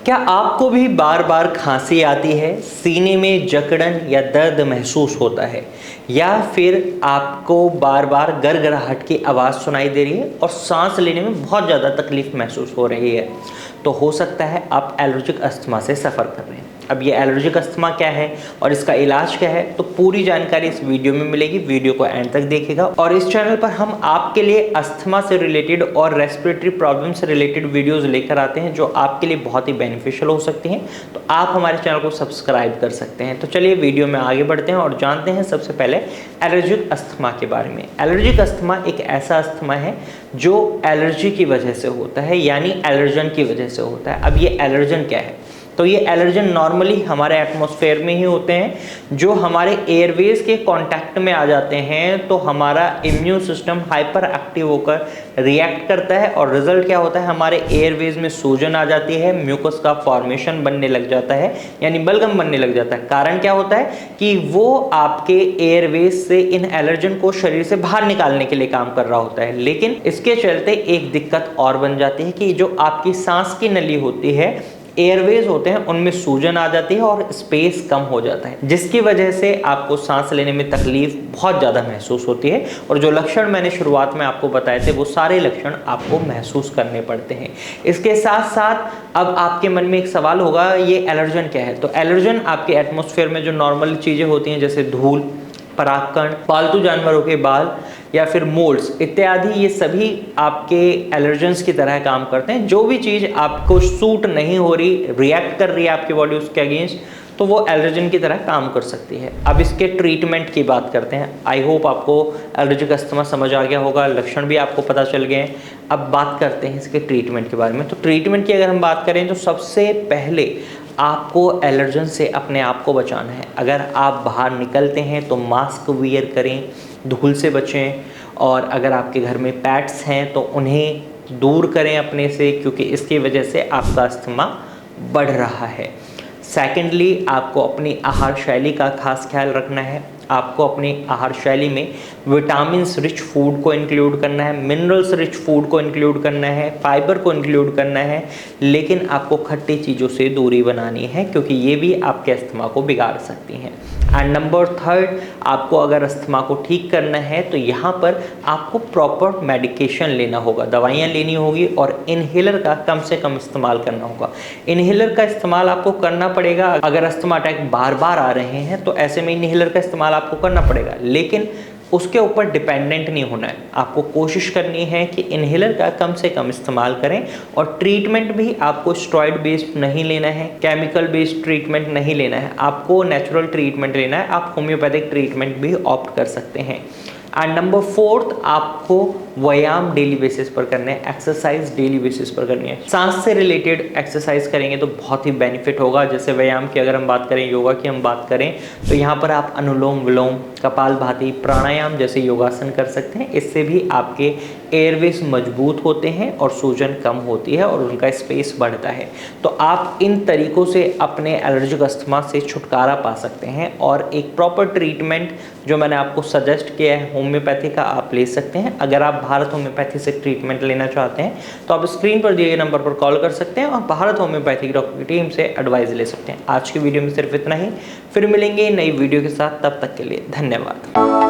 क्या आपको भी बार बार खांसी आती है, सीने में जकड़न या दर्द महसूस होता है, या फिर आपको बार बार गड़गड़ाहट की आवाज़ सुनाई दे रही है और सांस लेने में बहुत ज़्यादा तकलीफ महसूस हो रही है? तो हो सकता है आप एलर्जिक अस्थमा से सफ़र कर रहे हैं। अब ये एलर्जिक अस्थमा क्या है और इसका इलाज क्या है, तो पूरी जानकारी इस वीडियो में मिलेगी। वीडियो को एंड तक देखिएगा। और इस चैनल पर हम आपके लिए अस्थमा से रिलेटेड और रेस्पिरेटरी प्रॉब्लम से रिलेटेड वीडियोस लेकर आते हैं जो आपके लिए बहुत ही बेनिफिशियल हो सकती हैं। तो आप हमारे चैनल को सब्सक्राइब कर सकते हैं। तो चलिए वीडियो में आगे बढ़ते हैं और जानते हैं सबसे पहले एलर्जिक अस्थमा के बारे में। एलर्जिक अस्थमा एक ऐसा अस्थमा है जो एलर्जी की वजह से होता है, यानी एलर्जन की वजह से होता है। अब ये एलर्जन क्या है? तो ये एलर्जन नॉर्मली हमारे एटमॉस्फेयर में ही होते हैं जो हमारे एयरवेज के कांटेक्ट में आ जाते हैं, तो हमारा इम्यून सिस्टम हाइपर एक्टिव होकर रिएक्ट करता है और रिजल्ट क्या होता है, हमारे एयरवेज में सूजन आ जाती है, म्यूकस का फॉर्मेशन बनने लग जाता है, यानी बलगम बनने लग जाता है। कारण क्या होता है कि वो आपके एयरवेज से इन एलर्जन को शरीर से बाहर निकालने के लिए काम कर रहा होता है। लेकिन इसके चलते एक दिक्कत और बन जाती है कि जो आपकी सांस की नली होती है, एयरवेज होते हैं, उनमें सूजन आ जाती है और स्पेस कम हो जाता है, जिसकी वजह से आपको सांस लेने में तकलीफ बहुत ज़्यादा महसूस होती है। और जो लक्षण मैंने शुरुआत में आपको बताए थे वो सारे लक्षण आपको महसूस करने पड़ते हैं। इसके साथ साथ अब आपके मन में एक सवाल होगा, ये एलर्जन क्या है? तो एलर्जन आपके एटमॉस्फेयर में जो नॉर्मल चीज़ें होती हैं जैसे धूल, परागकण, पालतू जानवरों के बाल या फिर मोल्ड्स इत्यादि, ये सभी आपके एलर्जेंस की तरह काम करते हैं। जो भी चीज़ आपको सूट नहीं हो रही, रिएक्ट कर रही है आपकी बॉडी उसके अगेंस्ट, तो वो एलर्जन की तरह काम कर सकती है। अब इसके ट्रीटमेंट की बात करते हैं। आई होप आपको एलर्जिक अस्थमा समझ आ गया होगा, लक्षण भी आपको पता चल गए हैं। अब बात करते हैं इसके ट्रीटमेंट के बारे में। तो ट्रीटमेंट की अगर हम बात करें तो सबसे पहले आपको एलर्जन से अपने आप को बचाना है। अगर आप बाहर निकलते हैं तो मास्क वियर करें, धूल से बचें, और अगर आपके घर में पेट्स हैं तो उन्हें दूर करें अपने से, क्योंकि इसकी वजह से आपका अस्थमा बढ़ रहा है। सेकेंडली, आपको अपनी आहार शैली का खास ख्याल रखना है। आपको अपनी आहार शैली में विटामिन्स रिच फूड को इंक्लूड करना है, मिनरल्स रिच फूड को इंक्लूड करना है, फाइबर को इंक्लूड करना है, लेकिन आपको खट्टी चीज़ों से दूरी बनानी है क्योंकि ये भी आपके अस्थमा को बिगाड़ सकती हैं। एंड नंबर थर्ड, आपको अगर अस्थमा को ठीक करना है तो यहाँ पर आपको प्रॉपर मेडिकेशन लेना होगा, दवाइयाँ लेनी होगी और इनहेलर का कम से कम इस्तेमाल करना होगा। इनहेलर का इस्तेमाल आपको करना पड़ेगा अगर अस्थमा अटैक बार बार आ रहे हैं, तो ऐसे में इनहेलर का इस्तेमाल आपको करना पड़ेगा, लेकिन उसके ऊपर डिपेंडेंट नहीं होना है। आपको कोशिश करनी है कि इनहेलर का कम से कम इस्तेमाल करें और ट्रीटमेंट भी आपको स्टेरॉइड बेस्ड नहीं लेना है, केमिकल बेस्ड ट्रीटमेंट नहीं लेना है, आपको नेचुरल ट्रीटमेंट लेना है। आप होम्योपैथिक ट्रीटमेंट भी ऑप्ट कर सकते हैं। एंड नंबर फोर्थ, आपको व्यायाम डेली बेसिस पर करने हैं, एक्सरसाइज डेली बेसिस पर करनी है। सांस से रिलेटेड एक्सरसाइज करेंगे तो बहुत ही बेनिफिट होगा। जैसे व्यायाम की अगर हम बात करें, योगा की हम बात करें, तो यहाँ पर आप अनुलोम विलोम, कपालभाति, प्राणायाम जैसे योगासन कर सकते हैं। इससे भी आपके एयरवेज मजबूत होते हैं और सूजन कम होती है और उनका स्पेस बढ़ता है। तो आप इन तरीकों से अपने एलर्जिक अस्थमा से छुटकारा पा सकते हैं और एक प्रॉपर ट्रीटमेंट जो मैंने आपको सजेस्ट किया है होम्योपैथी का, आप ले सकते हैं। अगर आप भारत होम्योपैथी से ट्रीटमेंट लेना चाहते हैं तो आप स्क्रीन पर दिए गए नंबर पर कॉल कर सकते हैं और भारत होम्योपैथी डॉक्टर की टीम से एडवाइस ले सकते हैं। आज की वीडियो में सिर्फ इतना ही, फिर मिलेंगे नई वीडियो के साथ, तब तक के लिए धन्यवाद।